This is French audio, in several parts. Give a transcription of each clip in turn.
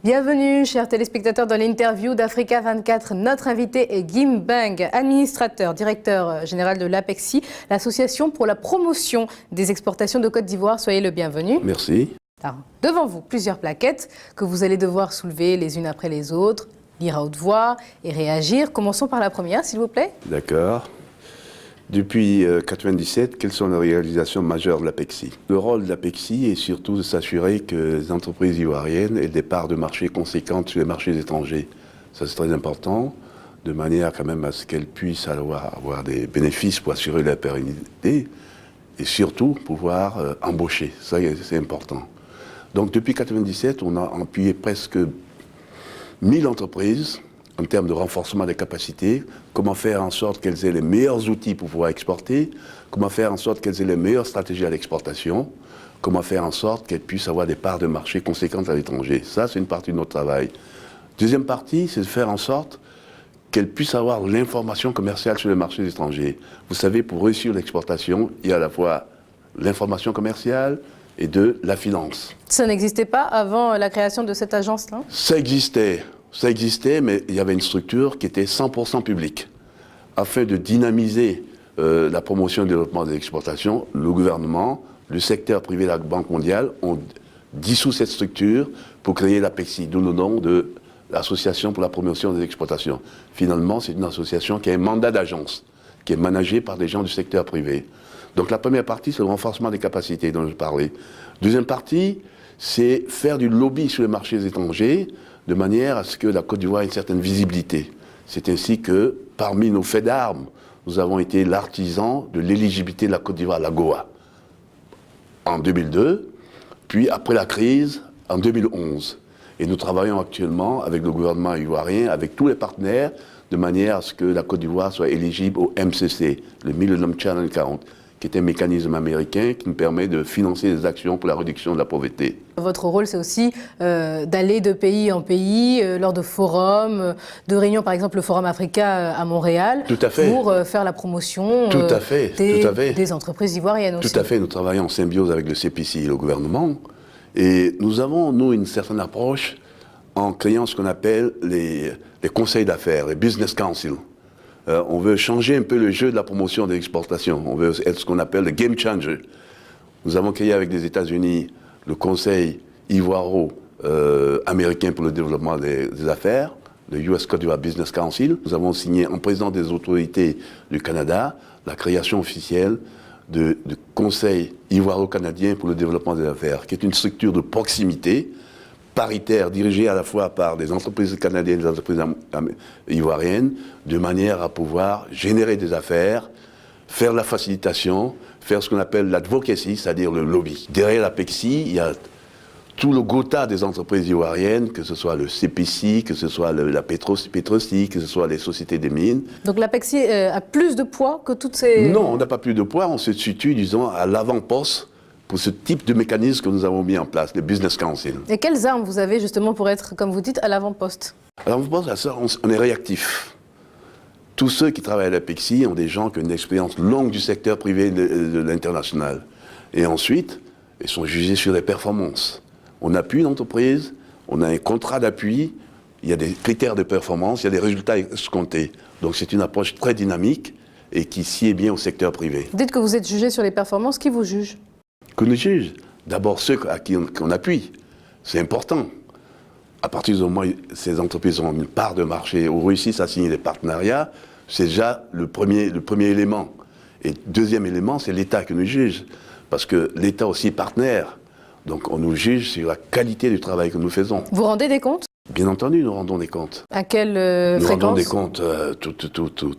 Bienvenue, chers téléspectateurs, dans l'interview d'Africa 24. Notre invité est Guy Mbengue, administrateur, directeur général de l'APEXI, l'association pour la promotion des exportations de Côte d'Ivoire. Soyez le bienvenu. Merci. Alors, devant vous, plusieurs plaquettes que vous allez devoir soulever les unes après les autres, lire à haute voix et réagir. Commençons par la première, s'il vous plaît. D'accord. Depuis 1997, quelles sont les réalisations majeures de l'APEXI? Le rôle de l'APEXI est surtout de s'assurer que les entreprises ivoiriennes aient des parts de marché conséquentes sur les marchés étrangers. Ça, c'est très important, de manière quand même à ce qu'elles puissent avoir des bénéfices pour assurer la pérennité et surtout pouvoir embaucher. Ça, c'est important. Donc, depuis 1997, on a appuyé presque 1000 entreprises en termes de renforcement des capacités, comment faire en sorte qu'elles aient les meilleurs outils pour pouvoir exporter, comment faire en sorte qu'elles aient les meilleures stratégies à l'exportation, comment faire en sorte qu'elles puissent avoir des parts de marché conséquentes à l'étranger. Ça, c'est une partie de notre travail. Deuxième partie, c'est de faire en sorte qu'elles puissent avoir l'information commerciale sur les marchés étrangers. Vous savez, pour réussir l'exportation, il y a à la fois l'information commerciale et la finance. Ça n'existait pas avant la création de cette agence-là? Ça existait, mais il y avait une structure qui était 100% publique. Afin de dynamiser la promotion et le développement des exportations, le gouvernement, le secteur privé et la Banque mondiale ont dissous cette structure pour créer l'APEXI, d'où le nom de l'Association pour la promotion des exportations. Finalement, c'est une association qui a un mandat d'agence, qui est managée par des gens du secteur privé. Donc la première partie, c'est le renforcement des capacités dont je parlais. Deuxième partie, c'est faire du lobby sur les marchés étrangers, de manière à ce que la Côte d'Ivoire ait une certaine visibilité. C'est ainsi que, parmi nos faits d'armes, nous avons été l'artisan de l'éligibilité de la Côte d'Ivoire à l'AGOA en 2002, puis après la crise, en 2011. Et nous travaillons actuellement avec le gouvernement ivoirien, avec tous les partenaires, de manière à ce que la Côte d'Ivoire soit éligible au MCC, le Millennium Challenge Account, qui est un mécanisme américain qui nous permet de financer des actions pour la réduction de la pauvreté. Votre rôle, c'est aussi d'aller de pays en pays, lors de forums, de réunions, par exemple le Forum Africa à Montréal, pour faire la promotion des entreprises ivoiriennes aussi. Tout à fait, nous travaillons en symbiose avec le CPC et le gouvernement. Et nous avons, nous, une certaine approche en créant ce qu'on appelle les conseils d'affaires, les business council. On veut changer un peu le jeu de la promotion des exportations. On veut être ce qu'on appelle le game changer. Nous avons créé avec les États-Unis le Conseil ivoiro-américain pour le développement des affaires, le US Côte d'Ivoire Business Council. Nous avons signé en présence des autorités du Canada la création officielle du Conseil ivoiro-canadien pour le développement des affaires, qui est une structure de proximité paritaire, dirigée à la fois par des entreprises canadiennes et des entreprises ivoiriennes, de manière à pouvoir générer des affaires, faire la facilitation, faire ce qu'on appelle l'advocacy, c'est-à-dire le lobby. Derrière l'APEXI, il y a tout le quota des entreprises ivoiriennes, que ce soit le CPC, que ce soit la Petrosi, que ce soit les sociétés des mines. Donc l'APEXI a plus de poids que toutes ces... Non, on n'a pas plus de poids, on se situe, disons, à l'avant-poste pour ce type de mécanisme que nous avons mis en place, les Business Council. Et quelles armes vous avez justement pour être, comme vous dites, à l'avant-poste? À l'avant-poste, on est réactif. Tous ceux qui travaillent à l'APEXI ont des gens qui ont une expérience longue du secteur privé de l'international. Et ensuite, ils sont jugés sur les performances. On appuie une entreprise, on a un contrat d'appui, il y a des critères de performance, il y a des résultats escomptés. Donc c'est une approche très dynamique et qui sied bien au secteur privé. Vous dites que vous êtes jugé sur les performances, qui vous juge? Que nous juge. D'abord ceux à qui on appuie. C'est important. À partir du moment où ces entreprises ont une part de marché ou réussissent à signer des partenariats, c'est déjà le premier élément. Et deuxième élément, c'est l'État qui nous juge. Parce que l'État aussi est partenaire. Donc on nous juge sur la qualité du travail que nous faisons. Vous rendez des comptes? Bien entendu, nous rendons des comptes. À quelle fréquence? Nous rendons des comptes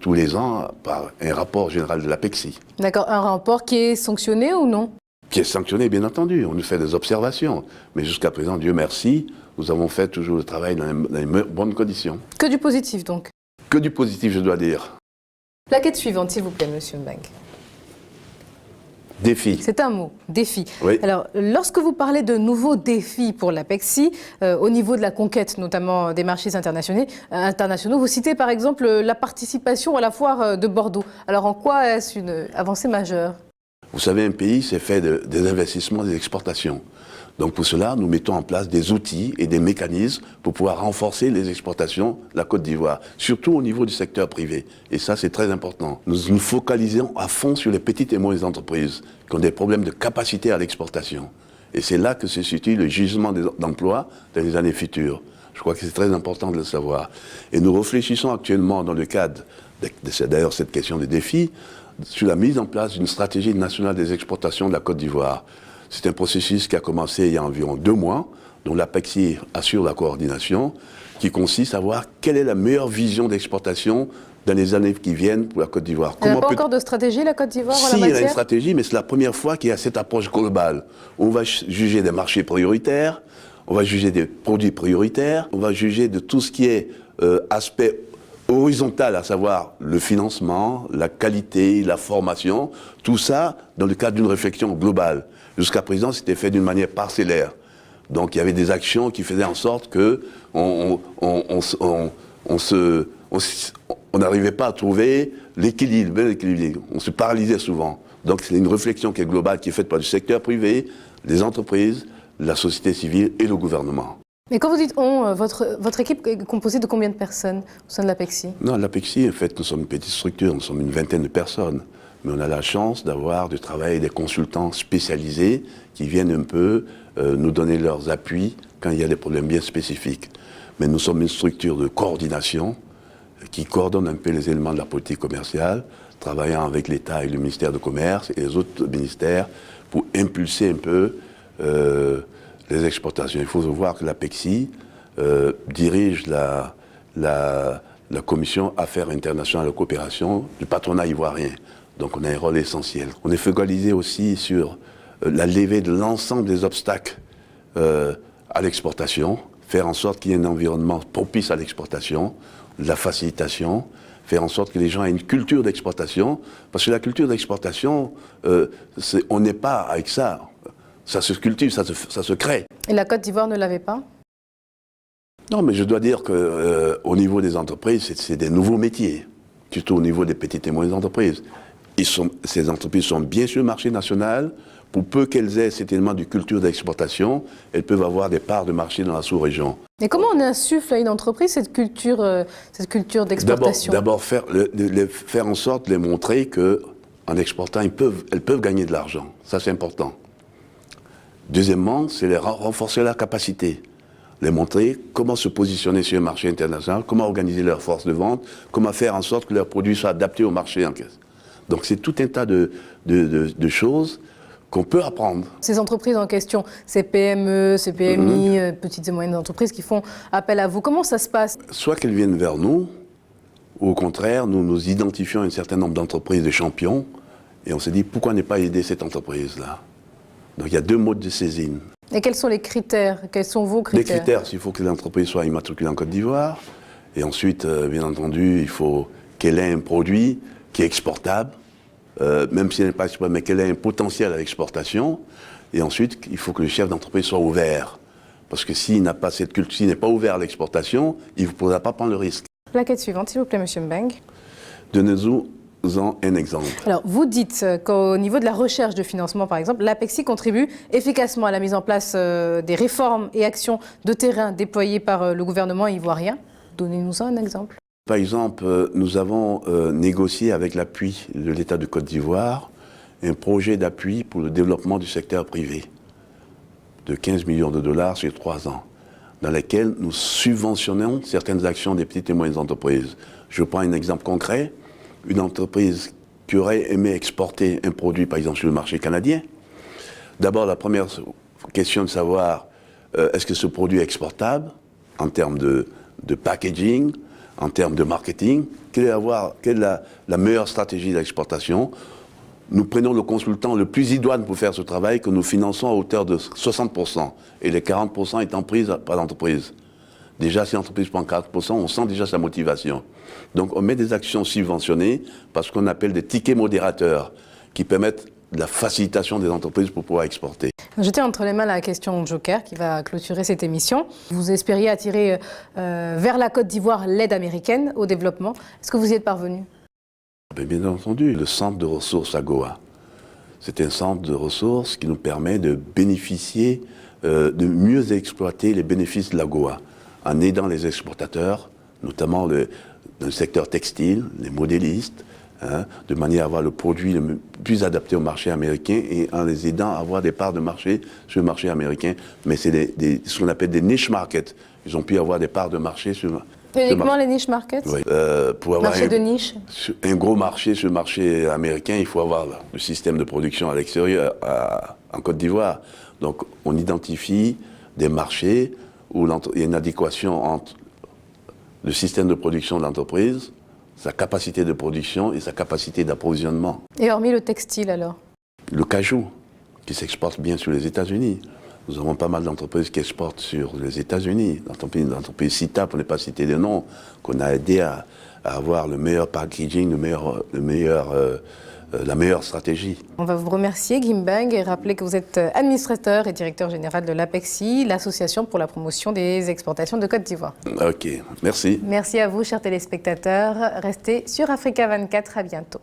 tous les ans par un rapport général de l'APEXI. D'accord, un rapport qui est sanctionné ou non? Qui est sanctionné, bien entendu. On nous fait des observations. Mais jusqu'à présent, Dieu merci, nous avons fait toujours le travail dans les bonnes conditions. Que du positif, donc? Que du positif, je dois dire. Plaquette suivante, s'il vous plaît, monsieur Mbengue. Défi. C'est un mot, défi. Oui. Alors, lorsque vous parlez de nouveaux défis pour l'APEXI, au niveau de la conquête, notamment des marchés internationaux, vous citez par exemple la participation à la foire de Bordeaux. Alors, en quoi est-ce une avancée majeure? Vous savez, un pays, c'est fait des investissements, des exportations. Donc pour cela, nous mettons en place des outils et des mécanismes pour pouvoir renforcer les exportations de la Côte d'Ivoire, surtout au niveau du secteur privé. Et ça, c'est très important. Nous nous focalisons à fond sur les petites et moyennes entreprises qui ont des problèmes de capacité à l'exportation. Et c'est là que se situe le gisement d'emplois dans les années futures. Je crois que c'est très important de le savoir. Et nous réfléchissons actuellement dans le cadre, d'ailleurs cette question des défis, sur la mise en place d'une stratégie nationale des exportations de la Côte d'Ivoire. C'est un processus qui a commencé il y a environ 2 mois, dont l'APEXI assure la coordination, qui consiste à voir quelle est la meilleure vision d'exportation dans les années qui viennent pour la Côte d'Ivoire. Il n'y a pas encore de stratégie, la Côte d'Ivoire, en la matière ? Si, il y a une stratégie, mais c'est la première fois qu'il y a cette approche globale. On va juger des marchés prioritaires, on va juger des produits prioritaires, on va juger de tout ce qui est aspect horizontal, à savoir le financement, la qualité, la formation, tout ça dans le cadre d'une réflexion globale. Jusqu'à présent, c'était fait d'une manière parcellaire. Donc il y avait des actions qui faisaient en sorte que on n'arrivait pas à trouver l'équilibre. On se paralysait souvent. Donc c'est une réflexion qui est globale, qui est faite par le secteur privé, les entreprises, la société civile et le gouvernement. Mais quand vous dites on, votre équipe est composée de combien de personnes au sein de l'APEXI ? Non, l'APEXI, en fait, nous sommes une petite structure, nous sommes une vingtaine de personnes. Mais on a la chance d'avoir du travail des consultants spécialisés qui viennent un peu nous donner leurs appuis quand il y a des problèmes bien spécifiques. Mais nous sommes une structure de coordination qui coordonne un peu les éléments de la politique commerciale, travaillant avec l'État et le ministère du Commerce et les autres ministères pour impulser un peu les exportations. Il faut voir que l'APEXI dirige la commission Affaires internationales et coopération du patronat ivoirien. Donc on a un rôle essentiel. On est focalisé aussi sur la levée de l'ensemble des obstacles à l'exportation, faire en sorte qu'il y ait un environnement propice à l'exportation, la facilitation, faire en sorte que les gens aient une culture d'exportation, parce que la culture d'exportation, on n'est pas avec ça. Ça se cultive, ça se crée. Et la Côte d'Ivoire ne l'avait pas ? Non, mais je dois dire qu'au niveau des entreprises, c'est des nouveaux métiers, surtout au niveau des petites et moyennes entreprises. Ces entreprises sont bien sur le marché national. Pour peu qu'elles aient cet élément de culture d'exportation, elles peuvent avoir des parts de marché dans la sous-région. Et comment on insuffle à une entreprise cette culture d'exportation ? D'abord faire en sorte de les montrer qu'en exportant, elles peuvent gagner de l'argent. Ça, c'est important. Deuxièmement, c'est renforcer leur capacité. Les montrer comment se positionner sur le marché international, comment organiser leur force de vente, comment faire en sorte que leurs produits soient adaptés au marché en caisse. Donc c'est tout un tas de choses qu'on peut apprendre. Ces entreprises en question, ces PME, ces PMI, petites et moyennes entreprises qui font appel à vous, comment ça se passe ? Soit qu'elles viennent vers nous, ou au contraire, nous identifions un certain nombre d'entreprises de champions, et on se dit, pourquoi ne pas aider cette entreprise-là ? Donc il y a 2 modes de saisine. Et quels sont les critères ? Quels sont vos critères ? Les critères, il faut que l'entreprise soit immatriculée en Côte d'Ivoire, et ensuite, bien entendu, il faut qu'elle ait un produit qui est exportable, même si elle n'est pas exportable, mais qu'elle ait un potentiel à l'exportation. Et ensuite, il faut que le chef d'entreprise soit ouvert. Parce que s'il n'a pas cette culture, s'il n'est pas ouvert à l'exportation, il ne pourra pas prendre le risque. Plaquette suivante, s'il vous plaît, M. Mbeng. Donnez-nous un exemple. Alors, vous dites qu'au niveau de la recherche de financement, par exemple, l'APEXI contribue efficacement à la mise en place des réformes et actions de terrain déployées par le gouvernement ivoirien. Donnez-nous un exemple. Par exemple, nous avons négocié avec l'appui de l'État de Côte d'Ivoire un projet d'appui pour le développement du secteur privé de 15 millions de dollars sur 3 ans, dans lequel nous subventionnons certaines actions des petites et moyennes entreprises. Je prends un exemple concret. Une entreprise qui aurait aimé exporter un produit, par exemple, sur le marché canadien. D'abord, la première question de savoir est-ce que ce produit est exportable en termes de packaging, en termes de marketing, quelle est la meilleure stratégie d'exportation. Nous prenons le consultant le plus idoine pour faire ce travail que nous finançons à hauteur de 60%, et les 40% étant pris par l'entreprise. Déjà, si l'entreprise prend 4%, on sent déjà sa motivation. Donc on met des actions subventionnées par ce qu'on appelle des tickets modérateurs, qui permettent de la facilitation des entreprises pour pouvoir exporter. J'étais entre les mains la question Joker qui va clôturer cette émission. Vous espériez attirer vers la Côte d'Ivoire l'aide américaine au développement. Est-ce que vous y êtes parvenu ? Bien entendu, le centre de ressources AGOA. C'est un centre de ressources qui nous permet de bénéficier de mieux exploiter les bénéfices de l'AGOA en aidant les exportateurs, notamment dans le secteur textile, les modélistes, de manière à avoir le produit le plus adapté au marché américain et en les aidant à avoir des parts de marché sur le marché américain. Mais c'est ce qu'on appelle des niche markets. Ils ont pu avoir des parts de marché sur... Uniquement les niche markets? Oui. Pour avoir marché de niche? Un gros marché sur le marché américain, il faut avoir le système de production à l'extérieur, en Côte d'Ivoire. Donc on identifie des marchés où il y a une adéquation entre le système de production de l'entreprise, sa capacité de production et sa capacité d'approvisionnement. Et hormis le textile alors? Le cajou, qui s'exporte bien sur les États-Unis. Nous avons pas mal d'entreprises qui exportent sur les États-Unis. L'entreprise CITA, pour ne pas citer de nom, qu'on a aidé à avoir le meilleur packaging, la meilleure stratégie. On va vous remercier, Guy Mbang, et rappeler que vous êtes administrateur et directeur général de l'APEXI, l'association pour la promotion des exportations de Côte d'Ivoire. Ok, merci. Merci à vous, chers téléspectateurs. Restez sur Africa 24, à bientôt.